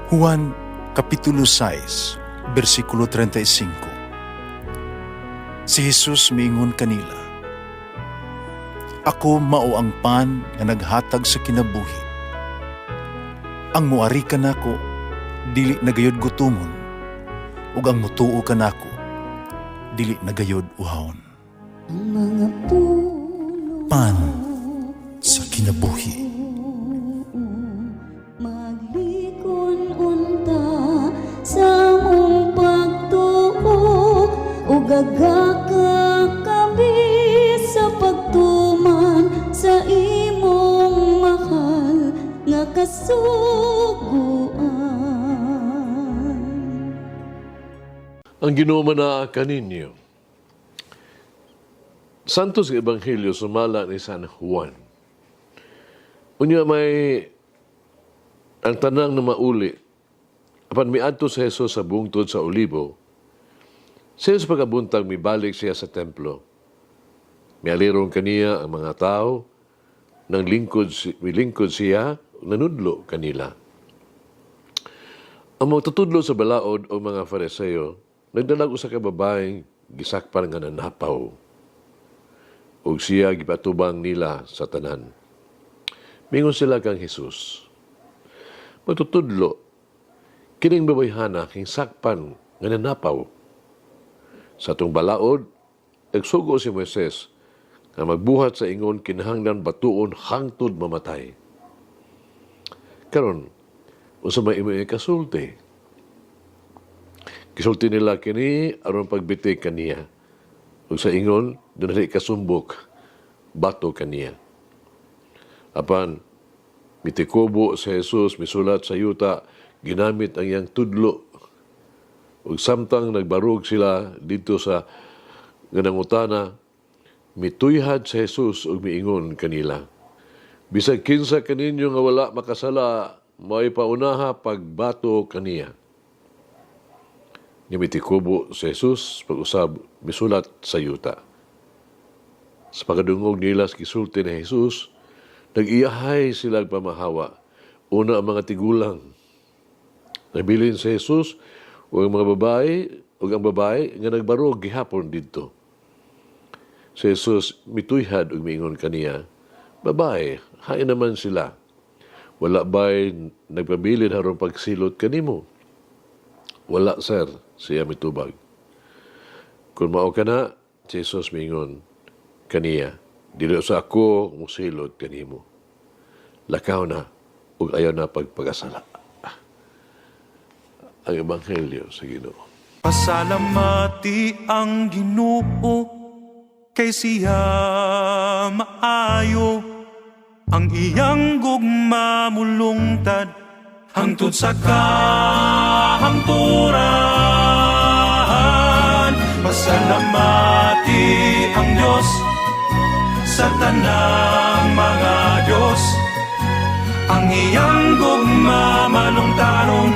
Juan Kapitulo 6, versikulo 35. Si Jesus miingon kanila, "Ako mao ang pan nga naghatag sa kinabuhi. Ang muari kanako dili nagayod gutomon, ug ang mutuo kanako dili nagayod uhawon." Ang mga puno Pan sa kinabuhi. maglikon unta sa mong pagtuo ug gagaka kami sa pagtuman sa imong mahal nga kasuguan. Ang Ginoo manaa kaninyo. Santos nga Ebanghelyo sumala ni San Juan. Unya may ang tanang na mauli. Apan miadto si Jesus sa bungtod sa Olibo. Sa Jesus pagkabuntag mibalik siya sa templo. Mialirong kaniya ang mga tao, nang milingkod siya, nanudlo kanila. Ang mga tutudlo sa balaod o mga Fariseo, nagdalag usa ka babaeng gisakpan nga nanapaw. Ug siya gipatubang nila sa tanan. Mingon sila kang Jesus, "Matutudlo, kining babayhana king sakpan nga nanapaw. Sa atong balaod, nagsugo si Moises nga magbuhat sa ingon kinahanglan batuon hangtod mamatay. Karon, unsa may imo kasulti?" Kisulti nila kini aron pagbiti kaniya. Ug sa ingon, dunali kasumbok, bato kaniya. Apan, mitikubo sa Jesus, misulat sa yuta, ginamit ang iyang tudlo. Ug samtang nagbarog sila dito sa ganangutana, mituyhad sa Jesus ug miingon kanila, "Bisag kinsa kaninyo nga wala makasala, may paunaha pagbato kaniya." Nimitikubo sa Jesus, pag-usab, misulat sa yuta. Sa pagkadungog nila sa kisulti ni Jesus, nag-iyahay sila pamahawa. Una ang mga tigulang. Nabilin sa Jesus, o ang mga babae, o ang babae, nga nagbarog gihapon dito. Sa Jesus, mituyhad ug miingon kaniya, "Babae, hain naman sila. Wala ba'y nagpabilin harong pagsilot kanimo?" "Wala, sir," siya mitubag. "Kung mao ka na," si Jesus miingon kaniya, "dili sa ako musilot kanimo. Lakaw na, ug ayaw na pagpagasala." Ang Ebanghelyo sa Ginoo. Pasalamati ang Ginoo kay siya maayo, ang iyang gugma mulungtad hangtod sa kahangturan. Pasalamati ang Diyos sa tanang mga Diyos, ang iyang gugma malungtaron.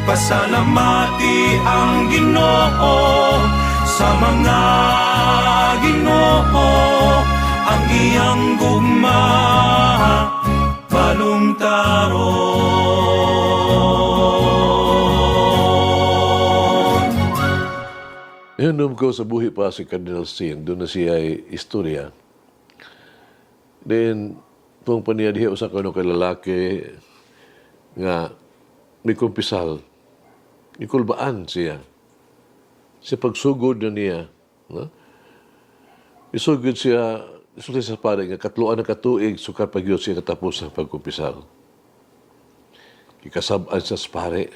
Pasalamati ang Ginoo sa mga Ginoo, ang iyang gugma malungtaron. Inunom ko sa buhi pa si Cardinal Sin, doon na siya ay istorya. Then, itong paniyadihi usa ka kay lalaki nga may kumpisal. Ikulbaan siya. Sa pagsugod na niya, no? Isugod siya, isulti sa pare nga katluan na katuig, sukat pagyod siya katapos ng pagkumpisal. Ikasabaan siya sa pare.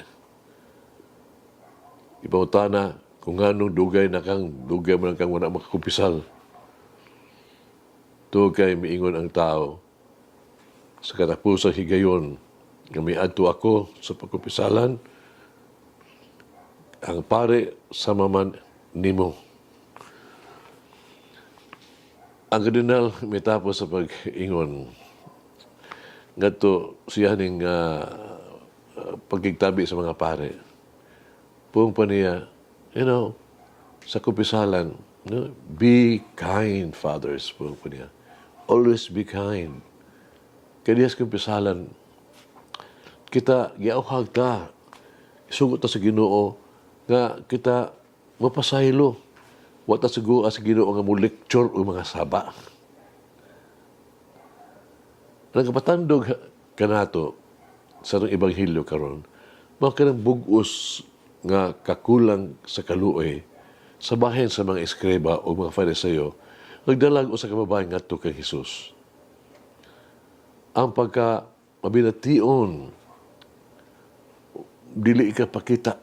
Ipautana, kung anong dugay na kang, dugay mo na kang wala makakumpisal. Ito kay miingon ang tao. Sa katapusang higayon, nga miadto ako sa pagkumpisalan, ang pare sa maman nimo. Ang kardinal mitapos sa pag-ingon, ngadto siya ning pagkigtabi sa mga pare. Puong pa niya, sa kumpisalan, be kind, fathers, puong pa niya. Always be kind. Kaya kumpisalan, kita giauhag ta Sugot ta sa Ginoo nga kita mapasaylo. Wa ta siguro sa Ginoo nga mo lecture o mga saba. Nagpatandog kanato sa ebanghelyo karon, mao kanang bug-os nga kakulang sa kaluoy sa bahin sa mga eskreba o mga Fariseo nagdalag usa ka babae ngadto kay Hesus. Ang pagka mabination dili ka pakita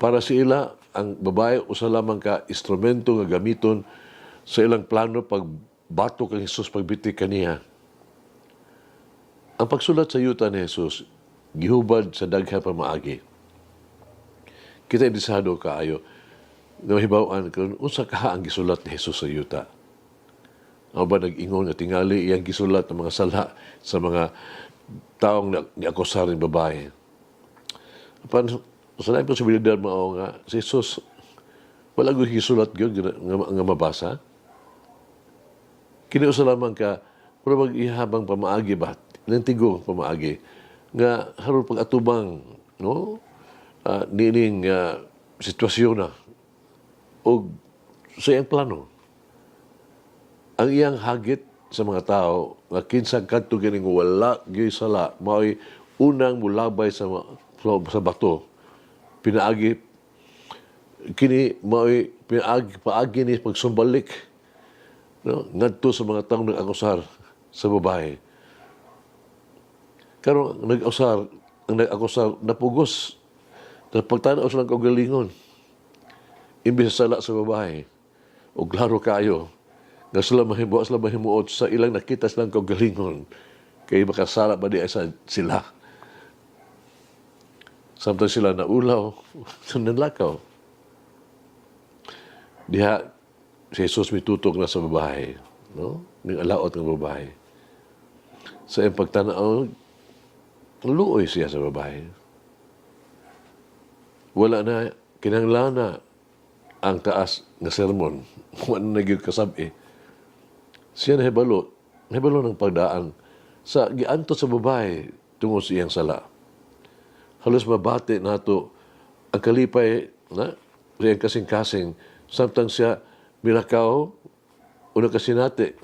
para sa ila ang babae usa lamang ka instrumento nga gamiton sa ilang plano pagbato kang Hesus pagbiti kaniya. Ang pagsulat sa yuta ni Hesus gihubad sa daghang pamaagi. Kita interesado kaayo nga mahibaw-an kung unsa kaha ang gisulat ni Hesus sa yuta. Ang ba nag-ingon nga tingali iyang gisulat ng mga sala sa mga taong niakusar ng babae. Apan sa lain posibilidad mao nga si Jesus wala gyud gisulat gyud nga mabasa. Kini usa lamang ka pero mag-ihabang pamaagi ba ilang tigong pamaagi nga haron pag-atubang no nining sitwasyon na o sa iyang plano. Ang iyang hagit sa mga tao nga kinsa kadto kining wala gyud sala mao'y unang mulabay sa bato pinaagi kini mao'y paagi ni pagsumbalik no ngadto sa mga taong nag-akusar sa babae. Karon nag-akusar napugos na pagtanaw sa kaugalingon imbis sa sala sa babae o klaro kayo nga sila mahimuot sa ilang nakita silang kaugalingon kay makasala ba di sa sila samtang sila naulaw sa nanlakaw diha si Jesus mitutok na sa babae no ning alaot ng babae sa iyang pagtanaw luoy siya sa babae. Wala na, kinanglan na ang taas nga sermon. Wala na nagyud kasabi. Siya nahibalo ng pagdaan sa gianto sa babae tungod sa iyang sala. Halos mabati nato ang kalipay na siyang kasing-kasing samtang siya milakaw o nakasinati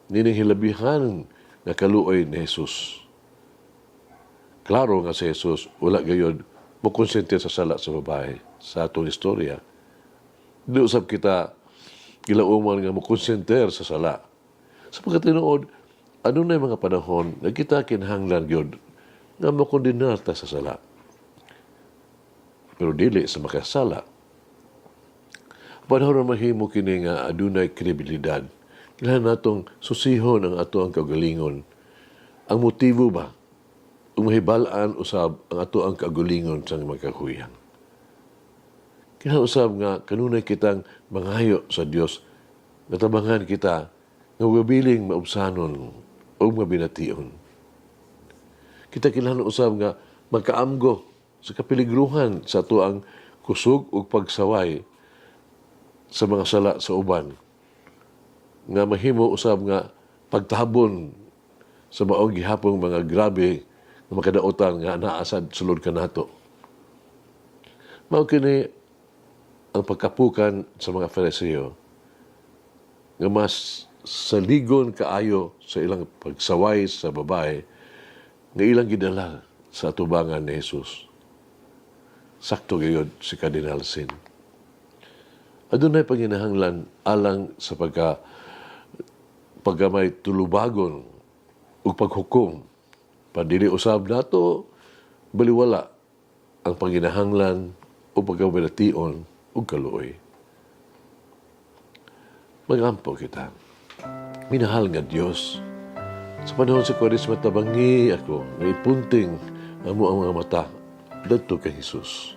nining hilabihan nga kaluoy ni Jesus. Klaro nga si Jesus wala gayud mo konsente sa sala sa babae sa atong istorya. Di usab kita gilauman nga mo konsenter sa sala. Sapagkat tinuod, ano na mga panahon na kita kinahanglan yun nga mo kondenar ta sa sala. Pero dili sa makasala. Panahon na mahimo kini nga adunay kredibilidad. Kailangan natong susihon ang ato ang kaugalingon. Ang motibo ba? Umahibalaan usab ang ato ang kagulingon sa magkakuyang. Kinausab nga kanunay kitang mangayo sa Dios natabangan kita nga wabiling maubsanon o mabination. Kita kinahanglan usab nga magkaamgo sa kapiligruhan sa ato ang kusog ug pagsaway sa mga sala sa uban nga mahimo usab nga pagtabon sa maong gihapong mga grabe nga makadaotan nga naasad sulod kanato. Mao kini ang pagkapukan sa mga Fariseo nga mas saligon kaayo sa ilang pagsaway sa babae nga ilang gidala sa atubangan ni Jesus. Sakto gayud si Cardinal Sin. Adunay panginahanglan alang sa paggamay tulubagon ug paghukom. Padili usab nato baliwala ang panginahanglan o pagkabination ug kaluoy. Magampo kita. Minahal nga Dios. Sa panahon sa Kwaresma tabangi ako nga ipunting amo ang mga mata dadto kay Jesus.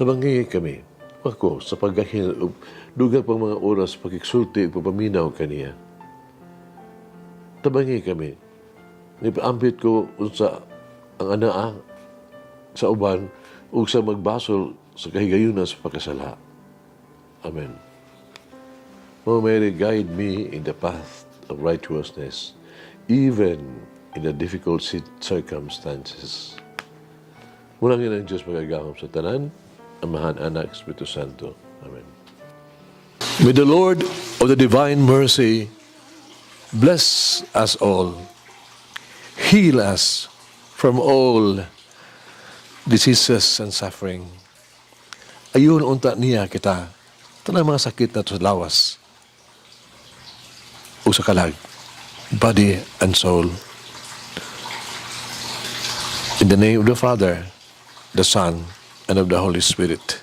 Tabangi kami ako sa paggahin dugang pang mga oras pagkiksulti ug pagpaminaw kaniya. Tabangi kami. Nipaambit ko unsa ang anaa sa uban ug sa magbasol sa kahigayunan sa pagkasala. Amen. O Mary, guide me in the path of righteousness, even in the difficult circumstances. Mula ng Diyos magagahom sa tanan, Amahan, Anak, Espiritu Santo. Amen. May the Lord of the divine mercy bless us all, heal us from all diseases and suffering. Ayun unta niya kita, tanang mga sakit na to sa lawas, o sa kalag, body and soul. In the name of the Father, the Son, and of the Holy Spirit.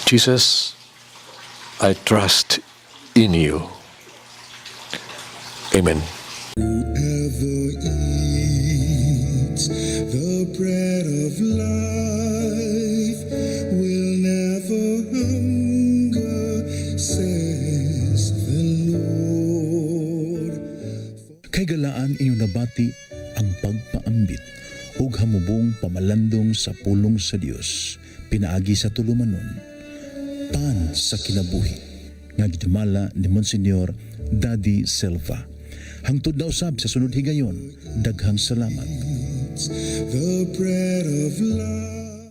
Jesus, I trust in you. Amen. Whoever eats the bread of life will never hunger, says the Lord. Kay galaan inyo nabati ang pagpaambit ug hamubong pamalandong sa pulong sa Dios pinaagi sa tulumanon pan sa kinabuhi nga gidumala ni Monsignor Daddy Silva. Hangtod na usab sa sunod higayon, daghang salamat. The bread of life.